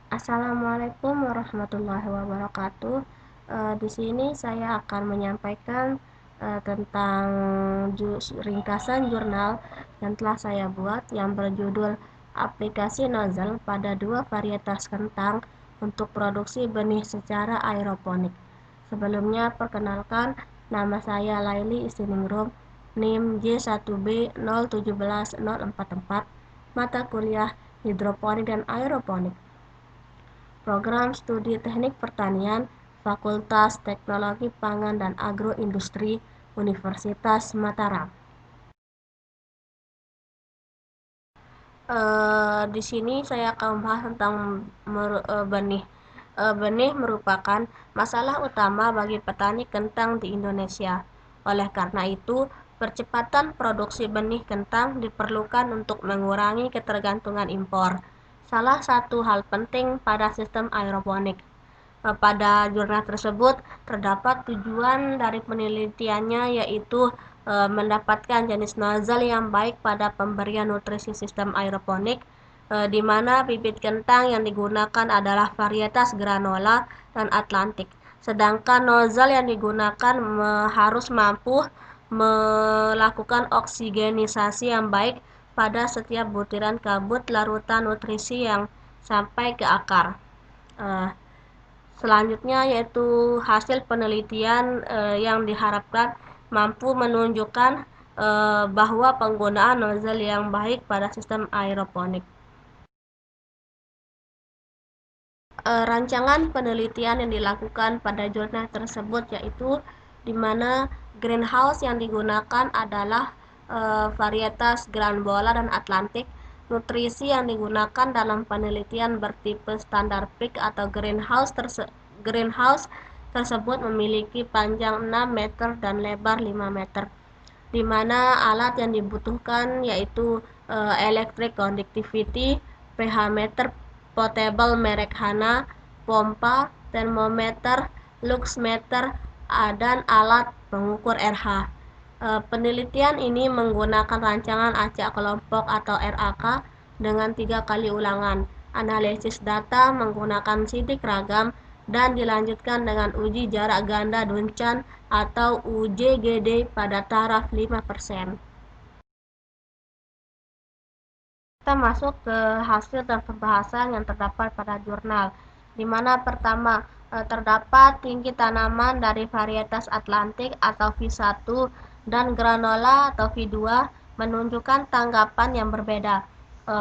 Assalamualaikum warahmatullahi wabarakatuh. Di sini saya akan menyampaikan tentang ringkasan jurnal yang telah saya buat yang berjudul Aplikasi Nozzle pada dua varietas kentang untuk produksi benih secara aeroponik. Sebelumnya, perkenalkan, nama saya Laili Istiningrum, NIM J1B017044, mata kuliah Hidroponik dan Aeroponik. Program Studi Teknik Pertanian, Fakultas Teknologi Pangan dan Agroindustri, Universitas Mataram. Di sini saya akan membahas tentang benih. Benih merupakan masalah utama bagi petani kentang di Indonesia. Oleh karena itu, percepatan produksi benih kentang diperlukan untuk mengurangi ketergantungan impor. Salah satu hal penting pada sistem aeroponik. Pada jurnal tersebut terdapat tujuan dari penelitiannya, yaitu mendapatkan jenis nozzle yang baik pada pemberian nutrisi sistem aeroponik, di mana bibit kentang yang digunakan adalah varietas granola dan Atlantik. Sedangkan nozzle yang digunakan harus mampu melakukan oksigenisasi yang baik pada setiap butiran kabut larutan nutrisi yang sampai ke akar. Selanjutnya yaitu hasil penelitian yang diharapkan mampu menunjukkan bahwa penggunaan nozzle yang baik pada sistem aeroponik. Rancangan penelitian yang dilakukan pada jurnal tersebut yaitu di mana greenhouse yang digunakan adalah varietas Granbola dan Atlantik. Nutrisi yang digunakan dalam penelitian bertipe standar peak atau greenhouse tersebut memiliki panjang 6 meter dan lebar 5 meter, di mana alat yang dibutuhkan yaitu electric conductivity, pH meter portable merek Hana, pompa, termometer, luxmeter, dan alat pengukur RH. Penelitian ini menggunakan rancangan acak kelompok atau RAK dengan 3 kali ulangan, analisis data menggunakan sidik ragam, dan dilanjutkan dengan uji jarak ganda Duncan atau UJGD pada taraf 5%. Kita masuk ke hasil dan pembahasan yang terdapat pada jurnal, di mana pertama terdapat tinggi tanaman dari varietas Atlantik atau V1 dan granola atau V2 menunjukkan tanggapan yang berbeda.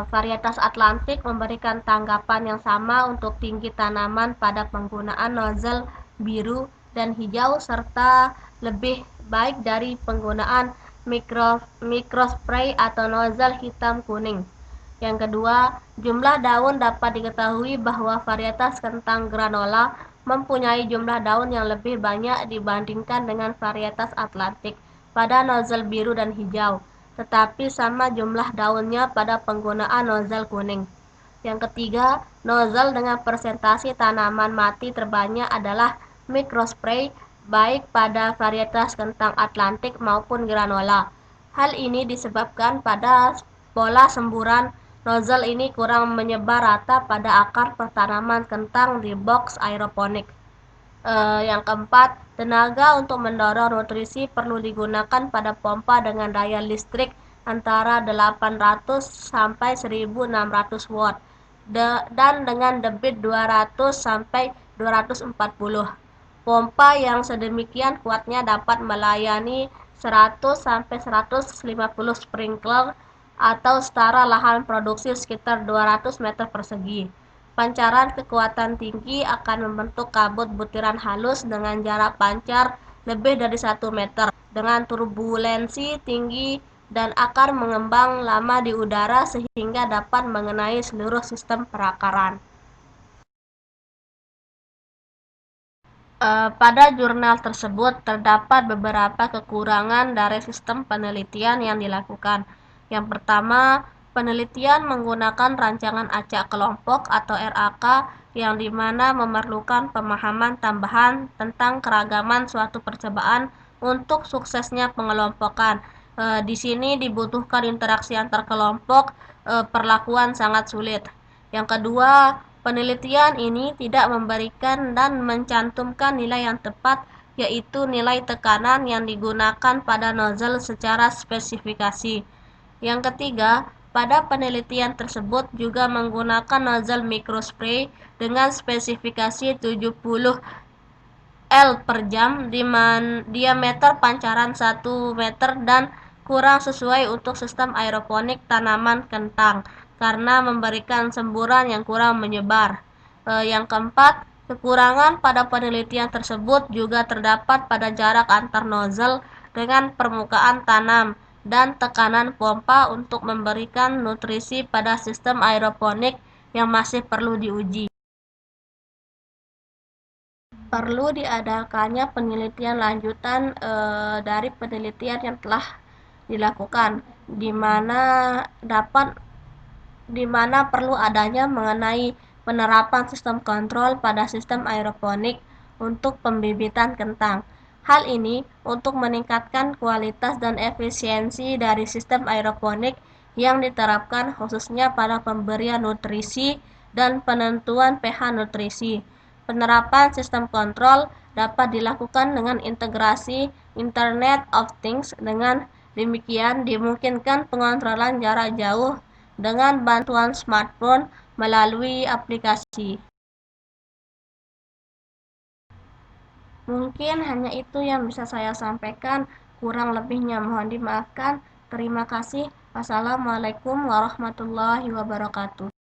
Varietas Atlantik memberikan tanggapan yang sama untuk tinggi tanaman pada penggunaan nozzle biru dan hijau serta lebih baik dari penggunaan microspray atau nozzle hitam kuning. Yang kedua, jumlah daun dapat diketahui bahwa varietas kentang granola mempunyai jumlah daun yang lebih banyak dibandingkan dengan varietas Atlantik pada nozzle biru dan hijau, tetapi sama jumlah daunnya pada penggunaan nozzle kuning. Yang ketiga, nozzle dengan persentase tanaman mati terbanyak adalah microspray, baik pada varietas kentang Atlantik maupun granola. Hal ini disebabkan pada pola semburan nozzle ini kurang menyebar rata pada akar tanaman kentang di box aeroponik. Yang keempat, tenaga untuk mendorong nutrisi perlu digunakan pada pompa dengan daya listrik antara 800 sampai 1600 watt dan dengan debit 200 sampai 240. Pompa yang sedemikian kuatnya dapat melayani 100 sampai 150 sprinkler atau setara lahan produksi sekitar 200 meter persegi. Pancaran kekuatan tinggi akan membentuk kabut butiran halus dengan jarak pancar lebih dari 1 meter dengan turbulensi tinggi dan akar mengembang lama di udara sehingga dapat mengenai seluruh sistem perakaran. Pada jurnal tersebut terdapat beberapa kekurangan dari sistem penelitian yang dilakukan. Yang pertama, penelitian menggunakan rancangan acak kelompok atau RAK yang dimana memerlukan pemahaman tambahan tentang keragaman suatu percobaan untuk suksesnya pengelompokan. Di sini dibutuhkan interaksi antar kelompok, perlakuan sangat sulit. Yang kedua, Penelitian ini tidak memberikan dan mencantumkan nilai yang tepat, yaitu nilai tekanan yang digunakan pada nozzle secara spesifikasi. Yang ketiga, pada penelitian tersebut juga menggunakan nozzle microspray dengan spesifikasi 70 L per jam, diameter pancaran 1 meter dan kurang sesuai untuk sistem aeroponik tanaman kentang karena memberikan semburan yang kurang menyebar. Yang keempat, kekurangan pada penelitian tersebut juga terdapat pada jarak antar nozzle dengan permukaan tanam dan tekanan pompa untuk memberikan nutrisi pada sistem aeroponik yang masih perlu diuji. Perlu diadakannya penelitian lanjutan dari penelitian yang telah dilakukan, di mana perlu adanya mengenai penerapan sistem kontrol pada sistem aeroponik untuk pembibitan kentang. Hal ini untuk meningkatkan kualitas dan efisiensi dari sistem aeroponik yang diterapkan khususnya pada pemberian nutrisi dan penentuan pH nutrisi. Penerapan sistem kontrol dapat dilakukan dengan integrasi Internet of Things. Dengan demikian, dimungkinkan pengontrolan jarak jauh dengan bantuan smartphone melalui aplikasi. Mungkin hanya itu yang bisa saya sampaikan, kurang lebihnya mohon dimaafkan. Terima kasih. Wassalamualaikum warahmatullahi wabarakatuh.